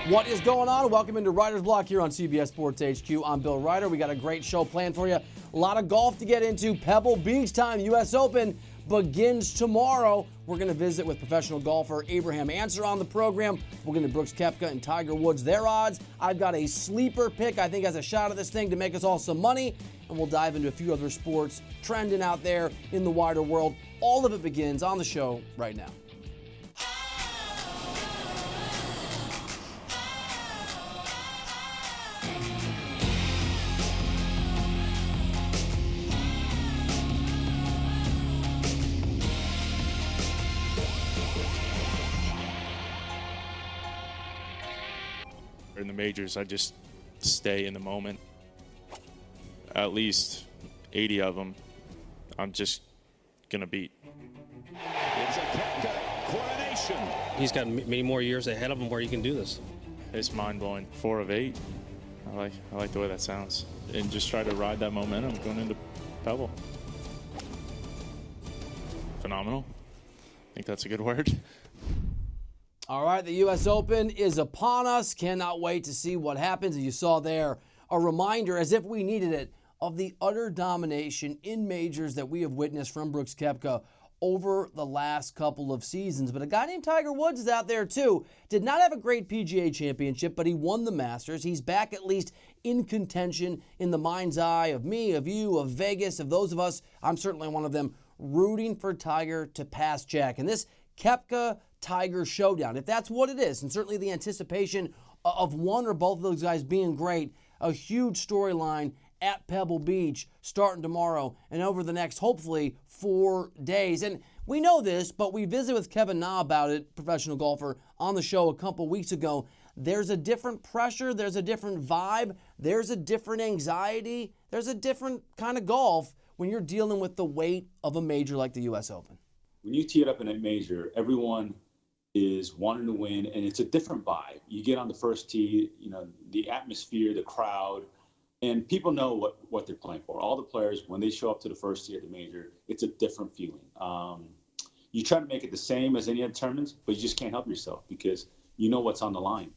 What is going on? Welcome into Reiter's Block here on CBS Sports HQ. I'm Bill Reiter. We got a great show planned for you. A lot of golf to get into. Pebble Beach time. U.S. Open begins tomorrow. We're going to visit with professional golfer Abraham Ancer on the program. We'll get into Brooks Koepka and Tiger Woods, their odds. I've got a sleeper pick I think has a shot at this thing to make us all some money. And we'll dive into a few other sports trending out there in the wider world. All of it begins on the show right now. In the majors, I just stay in the moment. At least 80 of them, I'm just going to beat. It's a Koepka coronation. He's got many more years ahead of him where he can do this. It's mind-blowing. 4 of 8. I like the way that sounds. And just try to ride that momentum going into Pebble. Phenomenal. I think that's a good word. All right, the U.S. Open is upon us. Cannot wait to see what happens. As you saw there, a reminder, as if we needed it, of the utter domination in majors that we have witnessed from Brooks Koepka over the last couple of seasons. But a guy named Tiger Woods is out there too. Did not have a great PGA championship, but he won the Masters. He's back at least in contention in the mind's eye of me, of you, of Vegas, of those of us. I'm certainly one of them rooting for Tiger to pass Jack. And this Koepka-Tiger showdown, if that's what it is, and certainly the anticipation of one or both of those guys being great, a huge storyline at Pebble Beach starting tomorrow and over the next, hopefully, 4 days. And we know this, but we visited with Kevin Na about it, professional golfer, on the show a couple weeks ago. There's a different pressure, there's a different vibe, there's a different anxiety, there's a different kind of golf when you're dealing with the weight of a major like the U.S. Open. When you tee it up in a major, everyone is wanting to win, and it's a different vibe. You get on the first tee, the atmosphere, the crowd, and people know what they're playing for. All the players, when they show up to the first tee at the major, it's a different feeling. You try to make it the same as any other tournaments, but you just can't help yourself because you know what's on the line.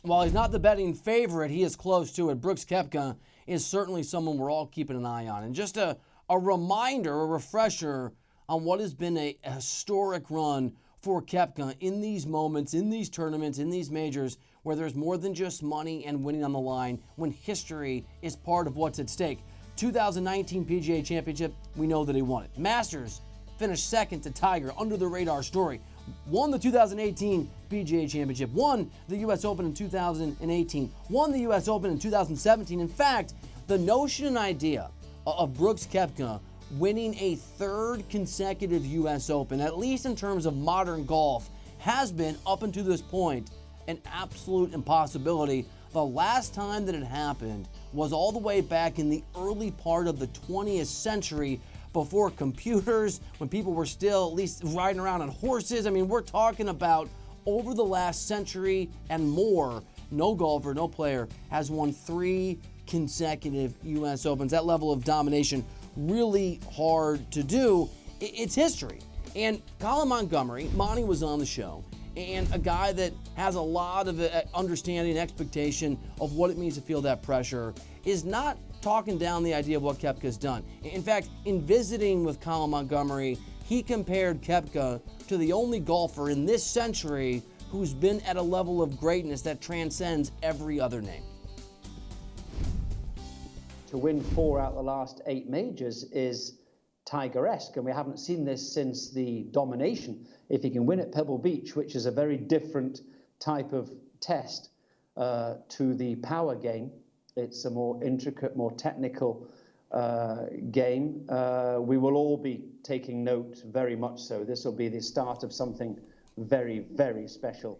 While he's not the betting favorite, he is close to it. Brooks Koepka is certainly someone we're all keeping an eye on. And just a reminder, a refresher on what has been a historic run for Koepka in these moments, in these tournaments, in these majors, where there's more than just money and winning on the line, when history is part of what's at stake. 2019 PGA Championship, we know that he won it. Masters finished second to Tiger, under the radar story. Won the 2018 PGA Championship, won the U.S. Open in 2018, won the U.S. Open in 2017. In fact, the notion and idea of Brooks Koepka winning a third consecutive U.S. Open, at least in terms of modern golf, has been, up until this point, an absolute impossibility. The last time that it happened was all the way back in the early part of the 20th century, before computers, when people were still at least riding around on horses. I mean, we're talking about over the last century and more, no golfer, no player has won 3 consecutive U.S. Opens. That level of domination, really hard to do. It's history. And Colin Montgomery, Monty was on the show, and a guy that has a lot of understanding and expectation of what it means to feel that pressure, is not talking down the idea of what Koepka's done. In fact, in visiting with Colin Montgomery, he compared Koepka to the only golfer in this century who's been at a level of greatness that transcends every other name. To win 4 out of the last 8 majors is Tiger-esque, and we haven't seen this since the domination. If he can win at Pebble Beach, which is a very different type of test to the power game, it's a more intricate, more technical game. We will all be taking note, very much so. This will be the start of something very, very special.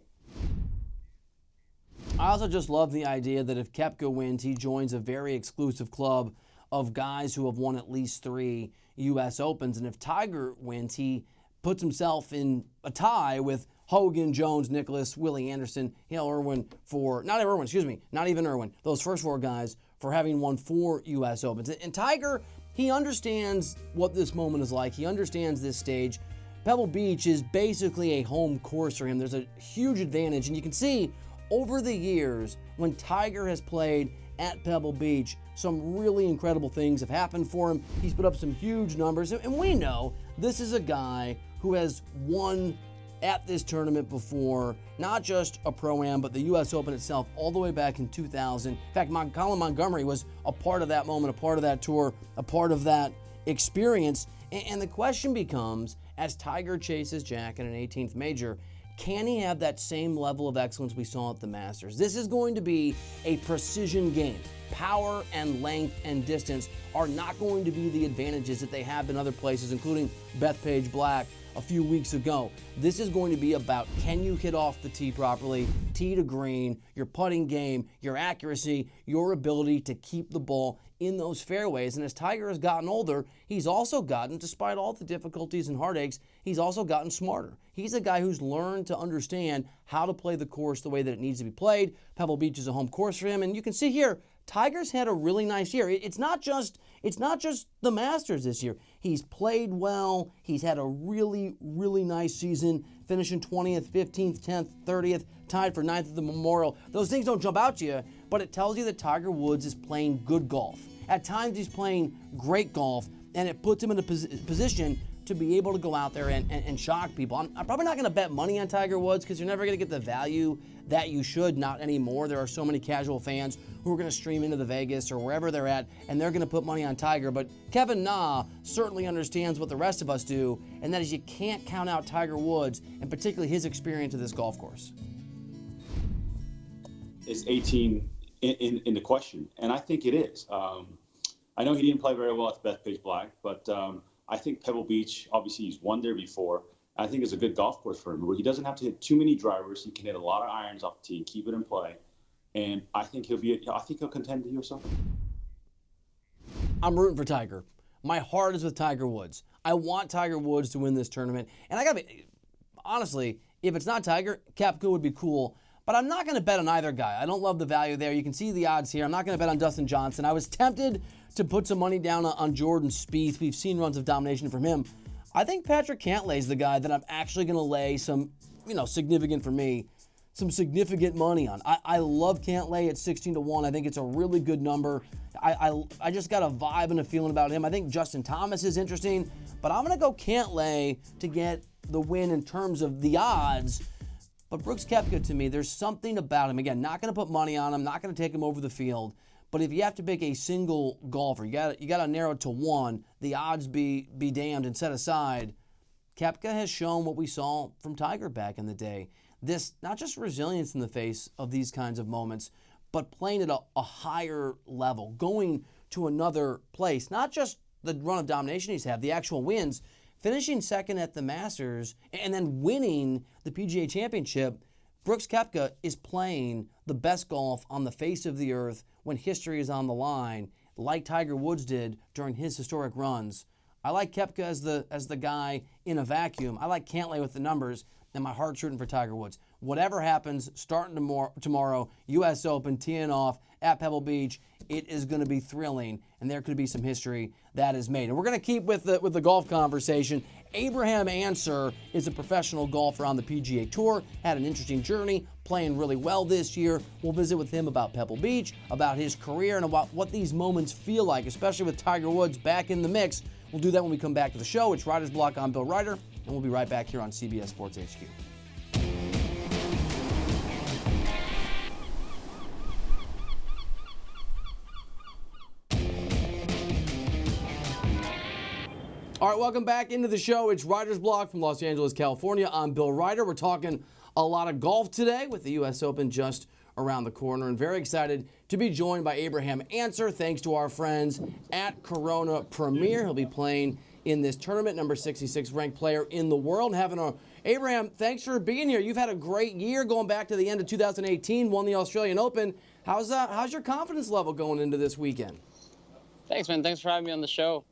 I also just love the idea that if Koepka wins, he joins a very exclusive club of guys who have won at least 3 U.S. Opens. And if Tiger wins, he puts himself in a tie with Hogan, Jones, Nicklaus, Willie Anderson, Irwin not even Irwin, those first 4 guys for having won 4 U.S. Opens. And Tiger, he understands what this moment is like. He understands this stage. Pebble Beach is basically a home course for him. There's a huge advantage, and you can see over the years when Tiger has played at Pebble Beach, some really incredible things have happened for him. He's put up some huge numbers, and we know this is a guy who has won at this tournament before, not just a Pro-Am, but the U.S. Open itself all the way back in 2000. In fact, Colin Montgomery was a part of that moment, a part of that tour, a part of that experience. And the question becomes, as Tiger chases Jack in an 18th major, can he have that same level of excellence we saw at the Masters? This is going to be a precision game. Power and length and distance are not going to be the advantages that they have in other places, including Bethpage Black a few weeks ago. This is going to be about, can you hit off the tee properly, tee to green, your putting game, your accuracy, your ability to keep the ball in those fairways. And as Tiger has gotten older, he's also gotten, despite all the difficulties and heartaches, he's also gotten smarter. He's a guy who's learned to understand how to play the course the way that it needs to be played. Pebble Beach is a home course for him, and you can see here, Tiger's had a really nice year. It's not just the Masters this year. He's played well. He's had a really, really nice season, finishing 20th, 15th, 10th, 30th, tied for 9th at the Memorial. Those things don't jump out to you, but it tells you that Tiger Woods is playing good golf. At times he's playing great golf, and it puts him in a position to be able to go out there and shock people. I'm probably not going to bet money on Tiger Woods because you're never going to get the value that you should, not anymore. There are so many casual fans who are going to stream into the Vegas or wherever they're at, and they're going to put money on Tiger. But Kevin Na certainly understands what the rest of us do, and that is you can't count out Tiger Woods, and particularly his experience at this golf course. Is 18 in the question? And I think it is. I know he didn't play very well at Bethpage Black, but I think Pebble Beach, obviously he's won there before. I think it's a good golf course for him where he doesn't have to hit too many drivers. He can hit a lot of irons off the tee and keep it in play. And I think he'll contend to the US Open. I'm rooting for Tiger. My heart is with Tiger Woods. I want Tiger Woods to win this tournament. And I gotta be, honestly, if it's not Tiger, Koepka would be cool. But I'm not going to bet on either guy. I don't love the value there. You can see the odds here. I'm not going to bet on Dustin Johnson. I was tempted to put some money down on Jordan Spieth. We've seen runs of domination from him. I think Patrick Cantlay is the guy that I'm actually going to lay some, significant for me, some significant money on. I love Cantlay at 16-1. I think it's a really good number. I just got a vibe and a feeling about him. I think Justin Thomas is interesting, but I'm going to go Cantlay to get the win in terms of the odds. But Brooks Koepka, to me, there's something about him. Again, not going to put money on him, not going to take him over the field. But if you have to pick a single golfer, you got to narrow it to one, the odds be damned and set aside. Koepka has shown what we saw from Tiger back in the day. This, not just resilience in the face of these kinds of moments, but playing at a higher level, going to another place. Not just the run of domination he's had, the actual wins, finishing second at the Masters, and then winning the PGA Championship. Brooks Koepka is playing the best golf on the face of the earth when history is on the line, like Tiger Woods did during his historic runs. I like Koepka as the guy in a vacuum. I like Cantlay with the numbers, and my heart's rooting for Tiger Woods. Whatever happens, starting tomorrow, U.S. Open, teeing off at Pebble Beach, it is going to be thrilling, and there could be some history that is made. And we're going to keep with the golf conversation. Abraham Ancer is a professional golfer on the PGA Tour, had an interesting journey, playing really well this year. We'll visit with him about Pebble Beach, about his career, and about what these moments feel like, especially with Tiger Woods back in the mix. We'll do that when we come back to the show. It's Writer's Block. I'm Bill Reiter, and we'll be right back here on CBS Sports HQ. All right, welcome back into the show. It's Writer's Block from Los Angeles, California. I'm Bill Reiter. We're talking a lot of golf today with the U.S. Open just around the corner, and very excited to be joined by Abraham Ancer, thanks to our friends at Corona Premier. He'll be playing in this tournament, number 66 ranked player in the world. Abraham, thanks for being here. You've had a great year going back to the end of 2018, won the Australian Open. How's your confidence level going into this weekend? Thanks, man. Thanks for having me on the show.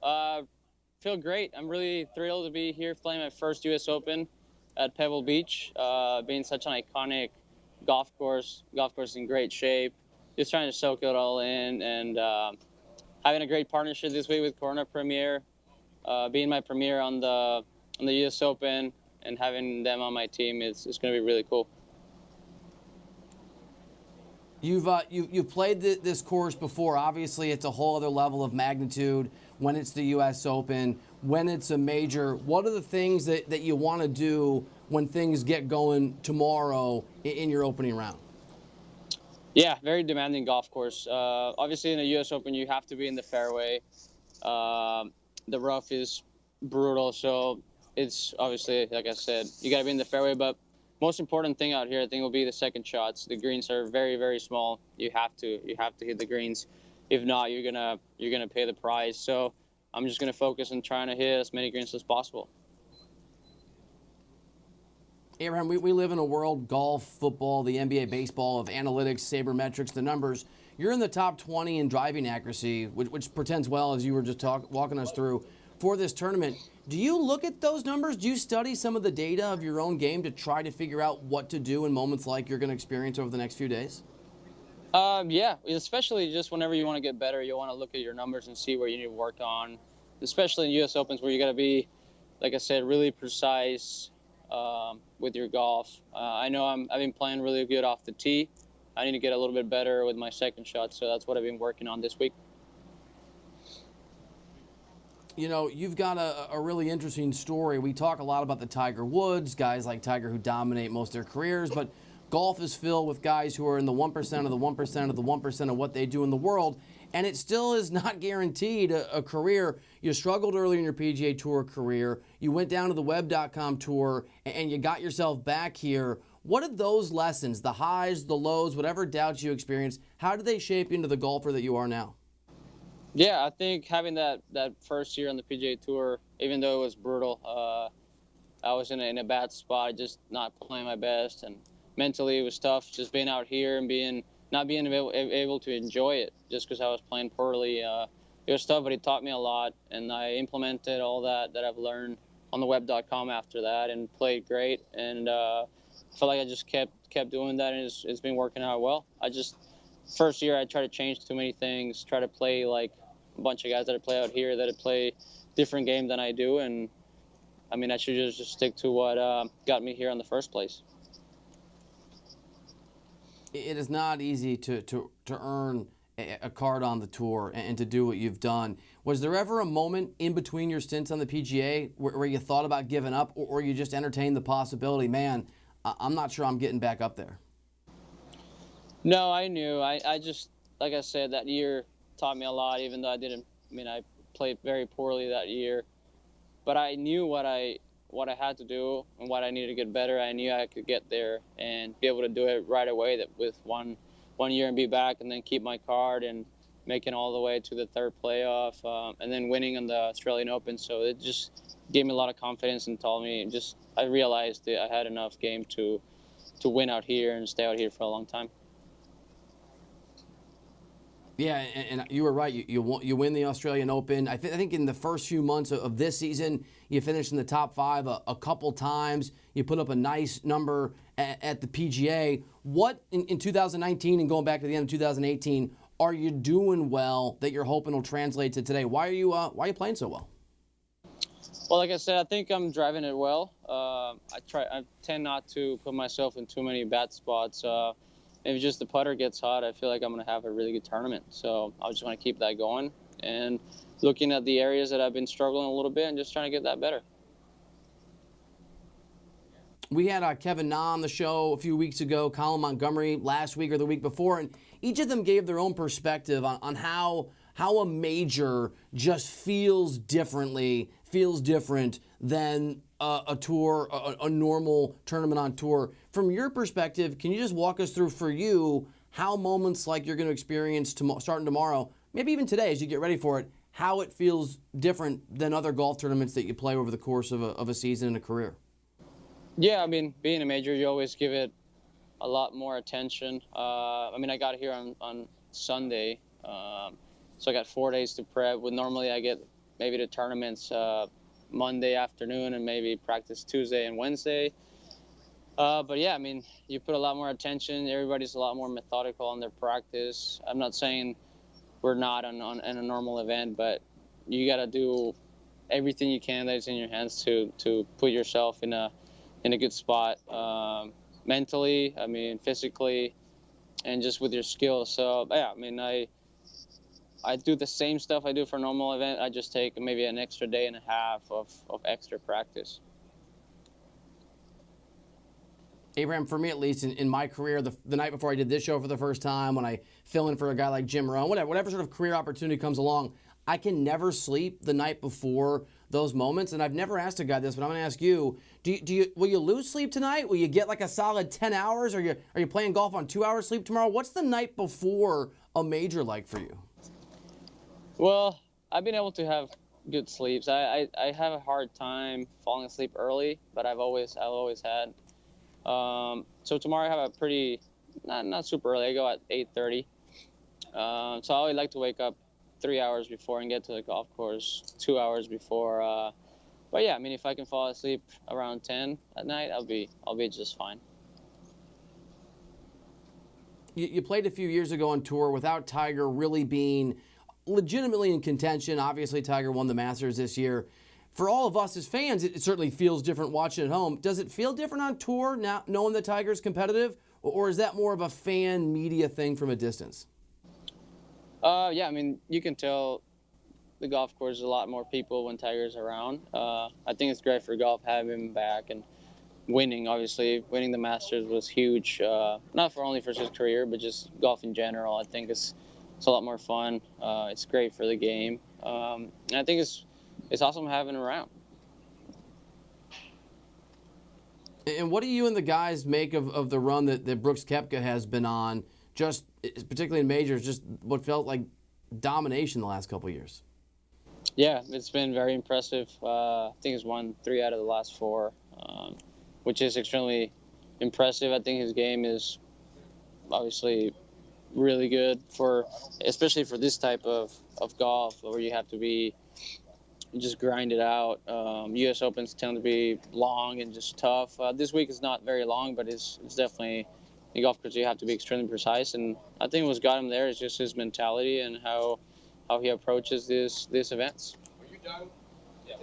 Feel great. I'm really thrilled to be here playing my first U.S. Open at Pebble Beach, being such an iconic golf course in great shape. Just trying to soak it all in, and having a great partnership this week with Corona Premier, being my premier on the the U.S. Open and having them on my team is going to be really cool. You've played this course before. Obviously, it's a whole other level of magnitude when it's the U.S. Open, when it's a major. What are the things that you want to do when things get going tomorrow in your opening round? Yeah, very demanding golf course. Obviously, in the U.S. Open, you have to be in the fairway. The rough is brutal, so it's obviously, like I said, you got to be in the fairway. But most important thing out here, I think, will be the second shots. The greens are very, very small. You have to hit the greens. If not, you're gonna pay the price. So I'm just gonna focus on trying to hit as many greens as possible. Abraham, we live in a world, golf, football, the NBA, baseball, of analytics, sabermetrics, the numbers. You're in the top 20 in driving accuracy, which portends well, as you were just walking us through, for this tournament. Do you look at those numbers? Do you study some of the data of your own game to try to figure out what to do in moments like you're going to experience over the next few days? Yeah, especially just whenever you want to get better, you want to look at your numbers and see where you need to work on, especially in U.S. Opens where you got to be, like I said, really precise with your golf. I know I've been playing really good off the tee. I need to get a little bit better with my second shot, so that's what I've been working on this week. You know, you've got a really interesting story. We talk a lot about the Tiger Woods, guys like Tiger who dominate most of their careers, but golf is filled with guys who are in the 1% of the 1% of the 1% of what they do in the world, and it still is not guaranteed a career. You struggled early in your PGA Tour career. You went down to the web.com tour, and you got yourself back here. What did those lessons, the highs, the lows, whatever doubts you experienced, how did they shape you into the golfer that you are now? Yeah, I think having that first year on the PGA Tour, even though it was brutal, I was in a bad spot, just not playing my best, and mentally it was tough. Just being out here and not being able to enjoy it, just because I was playing poorly. It was tough, but it taught me a lot, and I implemented all that I've learned on the web.com after that, and played great. And I felt like I just kept doing that, and it's been working out well. First year I tried to change too many things, try to play like a bunch of guys that I play out here that play different game than I do, and I mean I should just stick to what got me here in the first place. It is not easy to earn a card on the tour and to do what you've done. Was there ever a moment in between your stints on the PGA where you thought about giving up, or you just entertained the possibility, man, I'm not sure I'm getting back up there? No, I knew. I just, like I said, that year taught me a lot, even though I played very poorly that year. But I knew what I had to do and what I needed to get better. I knew I could get there and be able to do it right away, that with one year and be back, and then keep my card and making all the way to the third playoff, and then winning on the Australian Open. So it just gave me a lot of confidence and told me, I realized that I had enough game to win out here and stay out here for a long time. Yeah, and you were right. You win the Australian Open. I think in the first few months of this season, you finished in the top 5 a couple times. You put up a nice number at the PGA. What in 2019 and going back to the end of 2018 are you doing well that you're hoping will translate to today? Why are you playing so well? Well, like I said, I think I'm driving it well. I tend not to put myself in too many bad spots. If just the putter gets hot, I feel like I'm going to have a really good tournament. So I just want to keep that going and looking at the areas that I've been struggling a little bit and just trying to get that better. We had Kevin Na on the show a few weeks ago, Colin Montgomery last week or the week before, and each of them gave their own perspective on how a major just feels different than a tour, a normal tournament on tour. From your perspective, can you just walk us through, for you, how moments like you're going to experience starting tomorrow, maybe even today as you get ready for it, how it feels different than other golf tournaments that you play over the course of a season and a career? Yeah, I mean, being a major, you always give it a lot more attention. I got here on Sunday, so I got 4 days to prep. Normally I get maybe the tournaments Monday afternoon and maybe practice Tuesday and Wednesday. But yeah, I mean, you put a lot more attention. Everybody's a lot more methodical on their practice. I'm not saying we're not in a normal event, but you got to do everything you can that is in your hands to put yourself in a good spot, mentally, I mean, physically, and just with your skills. So yeah, I mean, I do the same stuff I do for a normal event. I just take maybe an extra day and a half of extra practice. Abraham, for me at least, in my career, the night before I did this show for the first time, when I fill in for a guy like Jim Rohn, whatever sort of career opportunity comes along, I can never sleep the night before those moments. And I've never asked a guy this, but I'm going to ask you, will you lose sleep tonight? Will you get like a solid 10 hours? Are you playing golf on 2 hours sleep tomorrow? What's the night before a major like for you? Well, I've been able to have good sleeps. I have a hard time falling asleep early, but I've always had. So tomorrow I have a pretty, not super early. I go at 8:30. So I always like to wake up 3 hours before and get to the golf course 2 hours before. But yeah, I mean, if I can fall asleep around 10 at night, I'll be just fine. You played a few years ago on tour without Tiger really being legitimately in contention. Obviously, Tiger won the Masters this year. For all of us as fans, it certainly feels different watching at home. Does it feel different on tour now, knowing that Tiger's competitive, or is that more of a fan media thing from a distance? Yeah, I mean, you can tell the golf course is a lot more people when Tiger's around. I think it's great for golf having him back and winning. Obviously, winning the Masters was huge, not only for his career, but just golf in general. I think it's a lot more fun. It's great for the game, and I think it's awesome having him around. And what do you and the guys make of the run that Brooks Koepka has been on, just particularly in majors, just what felt like domination the last couple of years? Yeah, it's been very impressive. I think he's won 3 out of the last 4, which is extremely impressive. I think his game is obviously really good especially for this type of golf where you have to be just grind it out. U.S. Opens tend to be long and just tough. This week is not very long, but it's definitely the golf course you have to be extremely precise. And I think what's got him there is just his mentality and how he approaches these events. Are you done? Yeah.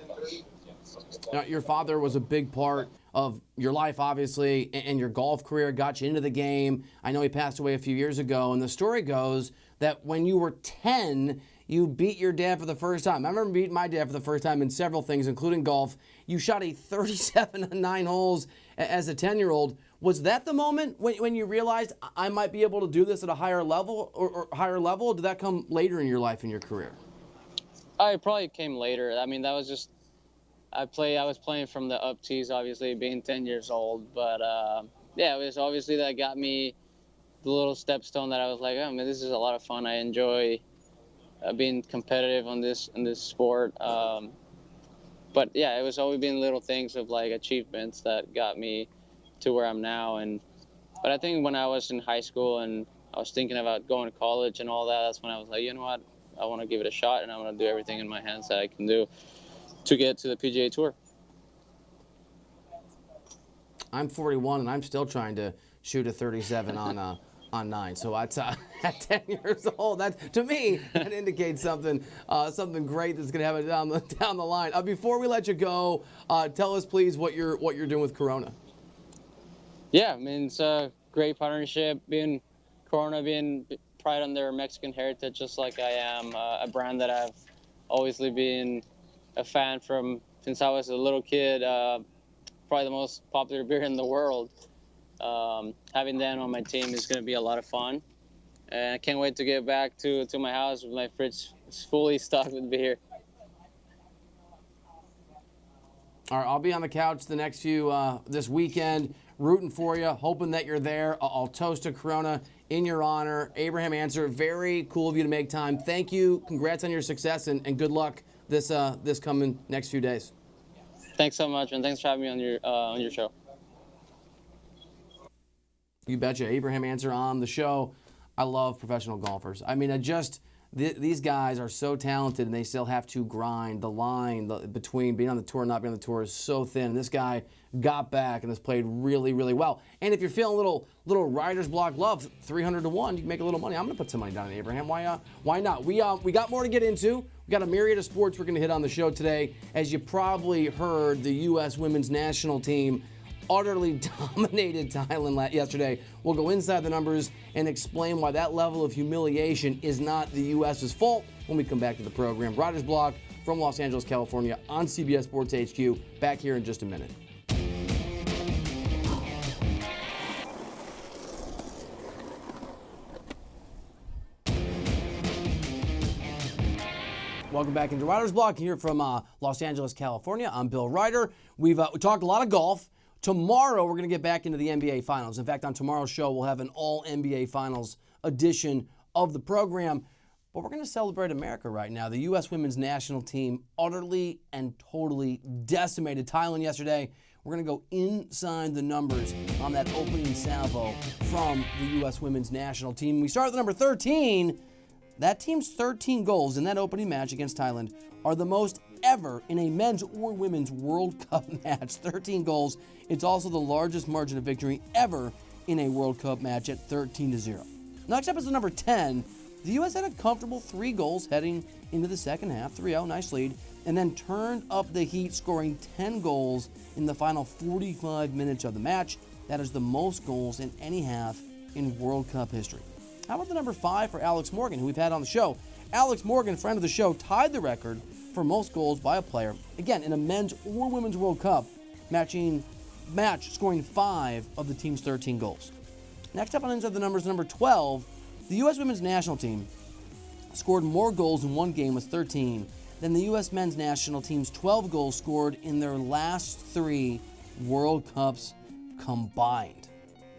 Now, your father was a big part of your life, obviously, and your golf career, got you into the game. I know he passed away a few years ago, and the story goes that when you were 10, you beat your dad for the first time. I remember beating my dad for the first time in several things, including golf. You shot a 37 on 9 holes as a 10-year-old. Was that the moment when you realized I might be able to do this at a higher level or higher level? Or did that come later in your life, in your career? It probably came later. I mean, that was just I was playing from the up tees, obviously, being 10 years old. But, yeah, it was obviously that got me the little stepstone that I was like, oh, man, this is a lot of fun. I enjoy being competitive in this sport. But, yeah, it was always been little things of, like, achievements that got me to where I'm now. But I think when I was in high school and I was thinking about going to college and all that, that's when I was like, you know what, I want to give it a shot, and I want to do everything in my hands that I can do to get to the PGA Tour. I'm 41 and I'm still trying to shoot a 37 on 9. So at 10 years old, that to me that indicates something great that's going to happen down the line. Before we let you go, tell us please what you're doing with Corona. Yeah, I mean, it's a great partnership. Corona being pride on their Mexican heritage, just like I am, a brand that I've always been a fan from since I was a little kid. Probably the most popular beer in the world. Having them on my team is going to be a lot of fun, and I can't wait to get back to my house with my fridge fully stocked with beer. All right, I'll be on the couch the next few this weekend, rooting for you, hoping that you're there. I'll toast a Corona in your honor. Abraham Ancer, very cool of you to make time. Thank you. Congrats on your success, and good luck this coming next few days. Thanks so much, and thanks for having me on your show. You betcha. Abraham Ancer on the show. I love professional golfers. I mean, These guys are so talented, and they still have to grind. The line between being on the tour and not being on the tour is so thin. This guy got back and has played really, really well. And if you're feeling a little writer's block love, 300-1, you can make a little money. I'm going to put some money down on Abraham. Why not? We got more to get into. We got a myriad of sports we're going to hit on the show today. As you probably heard, the U.S. women's national team utterly dominated Thailand yesterday. We'll go inside the numbers and explain why that level of humiliation is not the U.S.'s fault when we come back to the program. Writer's Block from Los Angeles, California on CBS Sports HQ. Back here in just a minute. Welcome back into Writer's Block here from Los Angeles, California. I'm Bill Reiter. We talked a lot of golf. Tomorrow, we're going to get back into the NBA Finals. In fact, on tomorrow's show, we'll have an all-NBA Finals edition of the program. But we're going to celebrate America right now. The U.S. women's national team utterly and totally decimated Thailand yesterday. We're going to go inside the numbers on that opening salvo from the U.S. women's national team. We start with number 13. That team's 13 goals in that opening match against Thailand are the most ever in a men's or women's World Cup match. 13 goals. It's also the largest margin of victory ever in a World Cup match at 13-0. Next up is the number 10. The U.S. had a comfortable 3 goals heading into the second half. 3-0, nice lead. And then turned up the heat, scoring 10 goals in the final 45 minutes of the match. That is the most goals in any half in World Cup history. How about the number 5 for Alex Morgan, who we've had on the show? Alex Morgan, friend of the show, tied the record for most goals by a player, again, in a men's or women's World Cup, scoring 5 of the team's 13 goals. Next up on inside the numbers, number 12, the U.S. women's national team scored more goals in one game with 13 than the U.S. men's national team's 12 goals scored in their last 3 World Cups combined.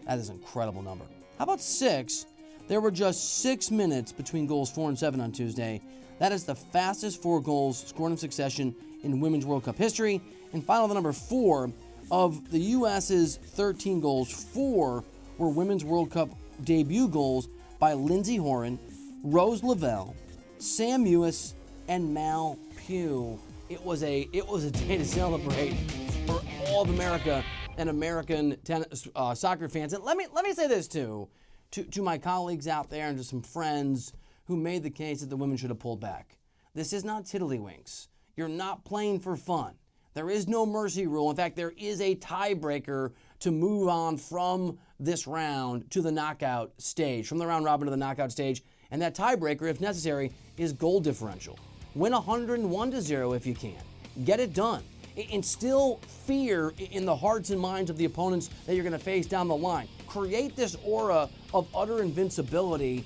That is an incredible number. How about 6? There were just 6 minutes between goals 4 and 7 on Tuesday. That is the fastest 4 goals scored in succession in women's World Cup history. And finally, the number 4, of the U.S.'s 13 goals, 4 were women's World Cup debut goals by Lindsey Horan, Rose Lavelle, Sam Mewis, and Mal Pugh. It was a day to celebrate for all of America and American soccer fans. And let me say this too. To my colleagues out there and to some friends who made the case that the women should have pulled back. This is not tiddlywinks. You're not playing for fun. There is no mercy rule. In fact, there is a tiebreaker to move on from this round to the knockout stage, from the round robin to the knockout stage. And that tiebreaker, if necessary, is goal differential. Win 101-0 if you can. Get it done. Instill fear in the hearts and minds of the opponents that you're going to face down the line. Create this aura of utter invincibility.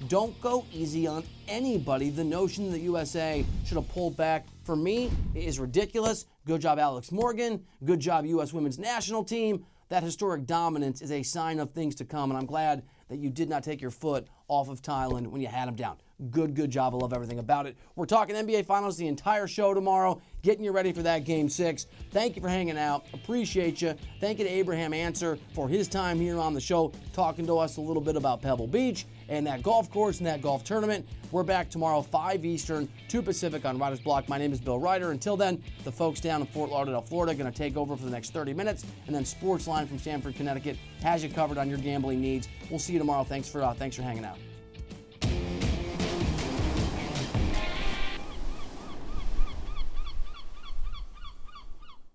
Don't go easy on anybody. The notion that USA should have pulled back, for me, is ridiculous. Good job, Alex Morgan. Good job, U.S. women's national team. That historic dominance is a sign of things to come, and I'm glad that you did not take your foot off of Thailand when you had them down. Good job. I love everything about it. We're talking NBA Finals the entire show tomorrow, getting you ready for that Game 6. Thank you for hanging out. Appreciate you. Thank you to Abraham Ancer for his time here on the show, talking to us a little bit about Pebble Beach and that golf course and that golf tournament. We're back tomorrow, 5 Eastern, 2 Pacific on Writer's Block. My name is Bill Reiter. Until then, the folks down in Fort Lauderdale, Florida, are going to take over for the next 30 minutes. And then Sportsline from Stamford, Connecticut has you covered on your gambling needs. We'll see you tomorrow. Thanks for hanging out.